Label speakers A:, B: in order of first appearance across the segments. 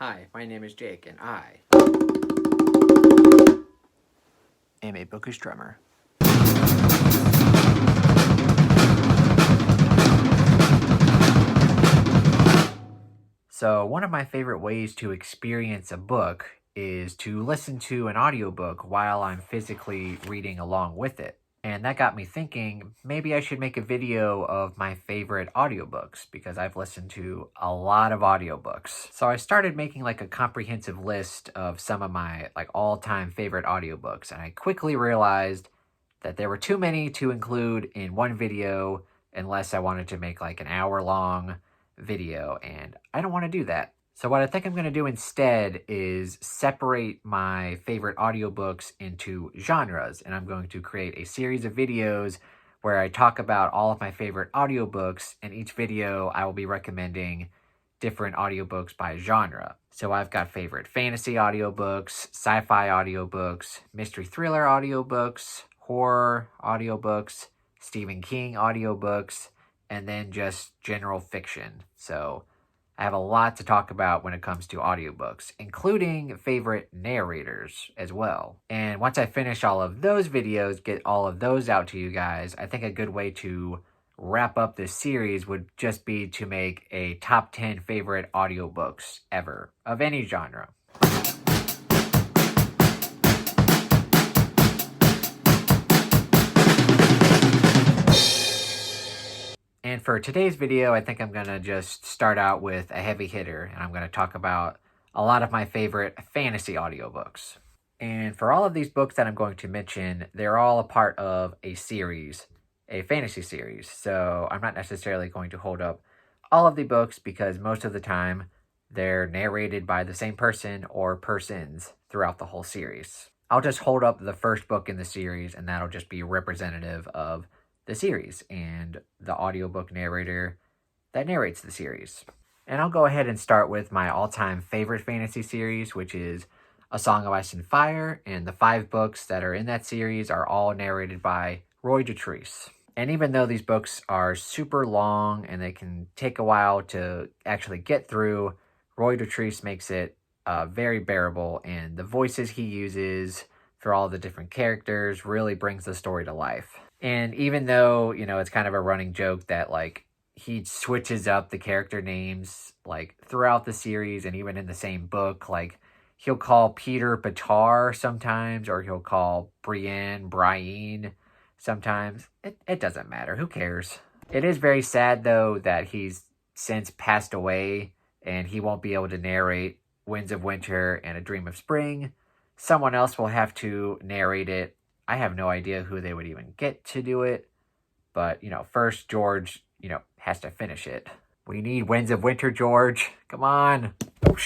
A: Hi, my name is Jake, and I am a bookish drummer. So, one of my favorite ways to experience a book is to listen to an audiobook while I'm physically reading along with it. And that got me thinking, maybe I should make a video of my favorite audiobooks because I've listened to a lot of audiobooks. So I started making like a comprehensive list of some of my like all-time favorite audiobooks, and I quickly realized that there were too many to include in one video unless I wanted to make like an hour-long video, and I don't want to do that. So what I think I'm going to do instead is separate my favorite audiobooks into genres, and I'm going to create a series of videos where I talk about all of my favorite audiobooks, and each video I will be recommending different audiobooks by genre. So I've got favorite fantasy audiobooks, sci-fi audiobooks, mystery thriller audiobooks, horror audiobooks, Stephen King audiobooks, and then just general fiction. So I have a lot to talk about when it comes to audiobooks, including favorite narrators as well. And once I finish all of those videos, get all of those out to you guys, I think a good way to wrap up this series would just be to make a top 10 favorite audiobooks ever of any genre. And for today's video, I think I'm going to just start out with a heavy hitter, and I'm going to talk about a lot of my favorite fantasy audiobooks. And for all of these books that I'm going to mention, they're all a part of a series, a fantasy series. So I'm not necessarily going to hold up all of the books because most of the time they're narrated by the same person or persons throughout the whole series. I'll just hold up the first book in the series, and that'll just be representative of the series and the audiobook narrator that narrates the series. And I'll go ahead and start with my all-time favorite fantasy series, which is A Song of Ice and Fire, and the 5 books that are in that series are all narrated by Roy Dotrice. And even though these books are super long and they can take a while to actually get through, Roy Dotrice makes it very bearable, and the voices he uses for all the different characters really brings the story to life. And even though, it's kind of a running joke that, like, he switches up the character names, like, throughout the series and even in the same book, like, he'll call Peter Batar sometimes, or he'll call Brienne sometimes. It doesn't matter. Who cares? It is very sad, though, that he's since passed away and he won't be able to narrate Winds of Winter and A Dream of Spring. Someone else will have to narrate it. I have no idea who they would even get to do it. But, first George, has to finish it. We need Winds of Winter, George. Come on. Oh,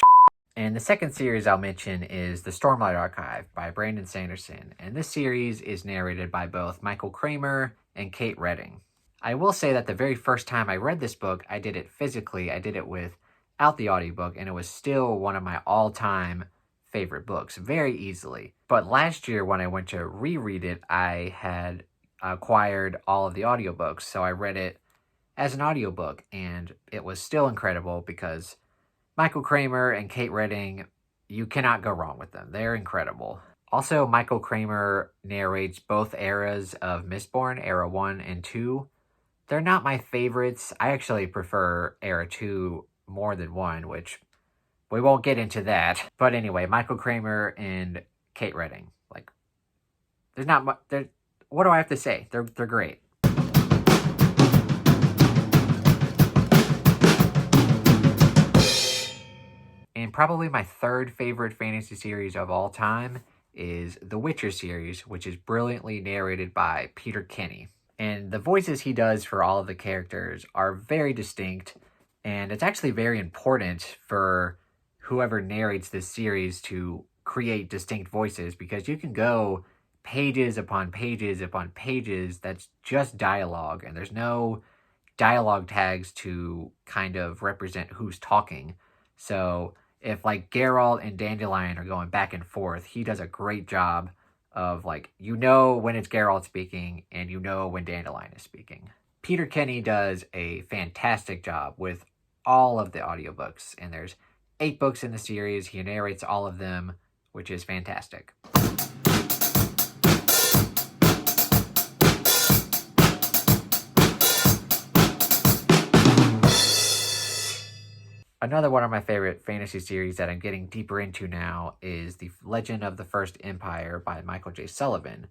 A: And the second series I'll mention is The Stormlight Archive by Brandon Sanderson. And this series is narrated by both Michael Kramer and Kate Redding. I will say that the very first time I read this book, I did it physically. I did it without the audiobook, and it was still one of my all-time favorite books, very easily. But last year when I went to reread it, I had acquired all of the audiobooks, so I read it as an audiobook, and it was still incredible because Michael Kramer and Kate Redding, you cannot go wrong with them. They're incredible. Also, Michael Kramer narrates both eras of Mistborn, Era 1 and 2. They're not my favorites. I actually prefer Era 2 more than 1, which we won't get into that. But anyway, Michael Kramer and Kate Redding. Like, there's not much. What do I have to say? They're great. And probably my third favorite fantasy series of all time is the Witcher series, which is brilliantly narrated by Peter Kenny. And the voices he does for all of the characters are very distinct, and it's actually very important for whoever narrates this series to create distinct voices, because you can go pages upon pages upon pages that's just dialogue, and there's no dialogue tags to kind of represent who's talking. So if like Geralt and Dandelion are going back and forth, he does a great job of like, when it's Geralt speaking and when Dandelion is speaking. Peter Kenny does a fantastic job with all of the audiobooks, and there's 8 books in the series. He narrates all of them, which is fantastic. Another one of my favorite fantasy series that I'm getting deeper into now is The Legend of the First Empire by Michael J. Sullivan.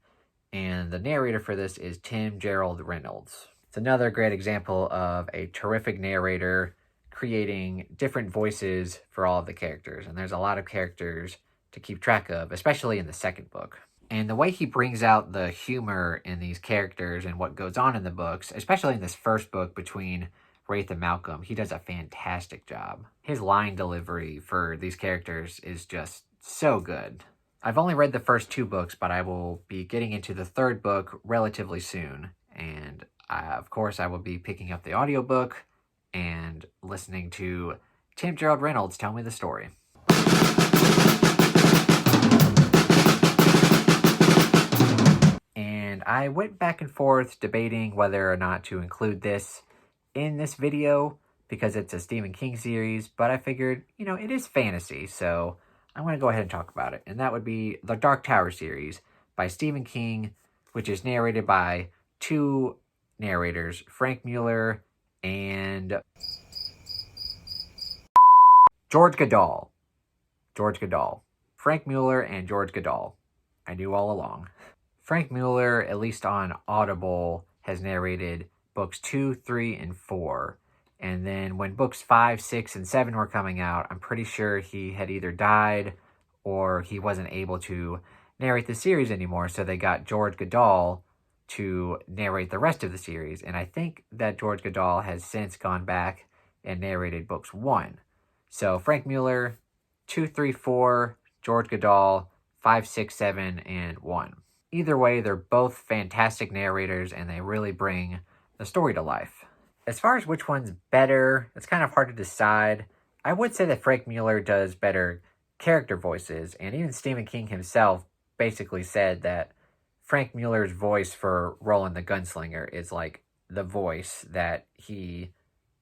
A: And the narrator for this is Tim Gerald Reynolds. It's another great example of a terrific narrator creating different voices for all of the characters. And there's a lot of characters to keep track of, especially in the second book. And the way he brings out the humor in these characters and what goes on in the books, especially in this first book between Wraith and Malcolm, he does a fantastic job. His line delivery for these characters is just so good. I've only read the first 2 books, but I will be getting into the third book relatively soon. And of course, I will be picking up the audiobook and listening to Tim Gerald Reynolds tell me the story. And I went back and forth debating whether or not to include this in this video because it's a Stephen King series, but I figured, it is fantasy, so I'm going to go ahead and talk about it. And that would be the Dark Tower series by Stephen King, which is narrated by 2 narrators, Frank Mueller and George Goodall. Frank Mueller and George Goodall. I knew all along. Frank Mueller, at least on Audible, has narrated books 2, 3, and 4. And then when books 5, 6, and 7 were coming out, I'm pretty sure he had either died or he wasn't able to narrate the series anymore. So they got George Goodall to narrate the rest of the series. And I think that George Goodall has since gone back and narrated books 1. So Frank Mueller, 2, 3, 4, George Goodall, 5, 6, 7, and 1. Either way, they're both fantastic narrators and they really bring the story to life. As far as which one's better, it's kind of hard to decide. I would say that Frank Mueller does better character voices, and even Stephen King himself basically said that Frank Mueller's voice for Roland the Gunslinger is like the voice that he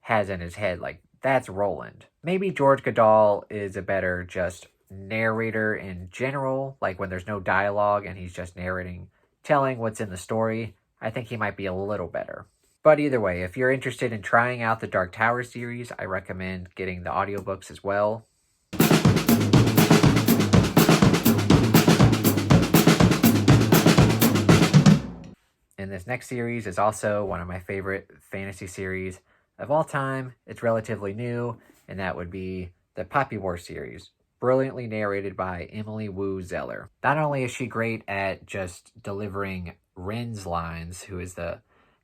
A: has in his head. Like, that's Roland. Maybe George Goodall is a better just narrator in general, like when there's no dialogue and he's just narrating, telling what's in the story. I think he might be a little better. But either way, if you're interested in trying out the Dark Tower series, I recommend getting the audiobooks as well. And this next series is also one of my favorite fantasy series of all time. It's relatively new, and that would be the Poppy War series, brilliantly narrated by Emily Wu Zeller. Not only is she great at just delivering Ren's lines, who is the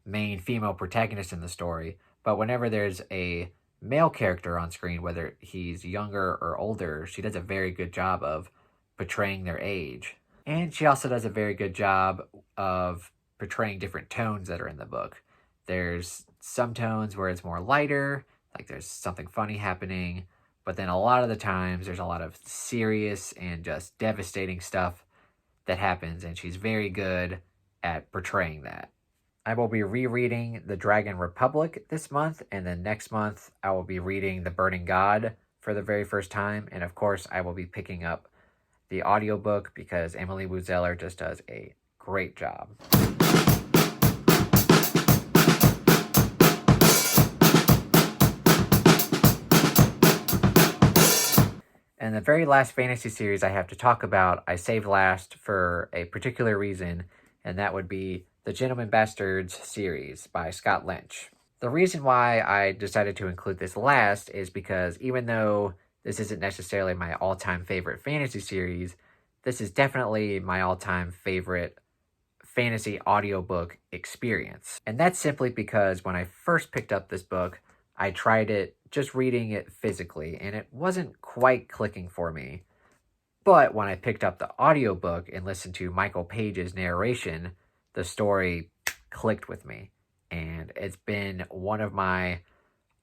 A: main female protagonist in the story, but whenever there's a male character on screen, whether he's younger or older, she does a very good job of portraying their age. And she also does a very good job of portraying different tones that are in the book. There's some tones where it's more lighter, like there's something funny happening, but then a lot of the times there's a lot of serious and just devastating stuff that happens, and she's very good at portraying that. I will be rereading The Dragon Republic this month, and then next month I will be reading The Burning God for the very first time, and of course I will be picking up the audiobook because Emily Wu Zeller just does a great job. And the very last fantasy series I have to talk about, I saved last for a particular reason, and that would be the Gentleman Bastards series by Scott Lynch. The reason why I decided to include this last is because even though this isn't necessarily my all-time favorite fantasy series, this is definitely my all-time favorite fantasy audiobook experience. And that's simply because when I first picked up this book, I tried it just reading it physically, and it wasn't quite clicking for me. But when I picked up the audiobook and listened to Michael Page's narration, the story clicked with me. And it's been one of my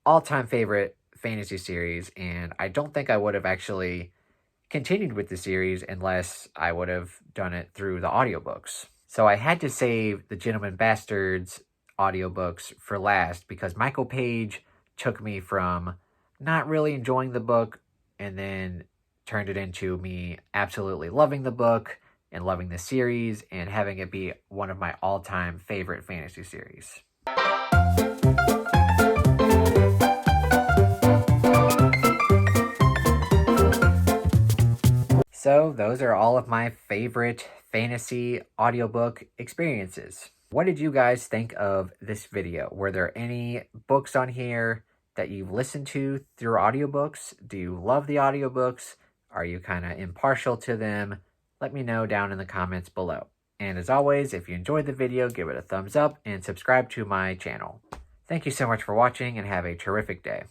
A: all-time favorite fantasy series, and I don't think I would have actually continued with the series unless I would have done it through the audiobooks. So I had to save the Gentleman Bastards audiobooks for last because Michael Page took me from not really enjoying the book and then turned it into me absolutely loving the book and loving the series and having it be one of my all-time favorite fantasy series. So those are all of my favorite fantasy audiobook experiences. What did you guys think of this video? Were there any books on here that you've listened to through audiobooks? Do you love the audiobooks? Are you kind of impartial to them? Let me know down in the comments below. And as always, if you enjoyed the video, give it a thumbs up and subscribe to my channel. Thank you so much for watching and have a terrific day.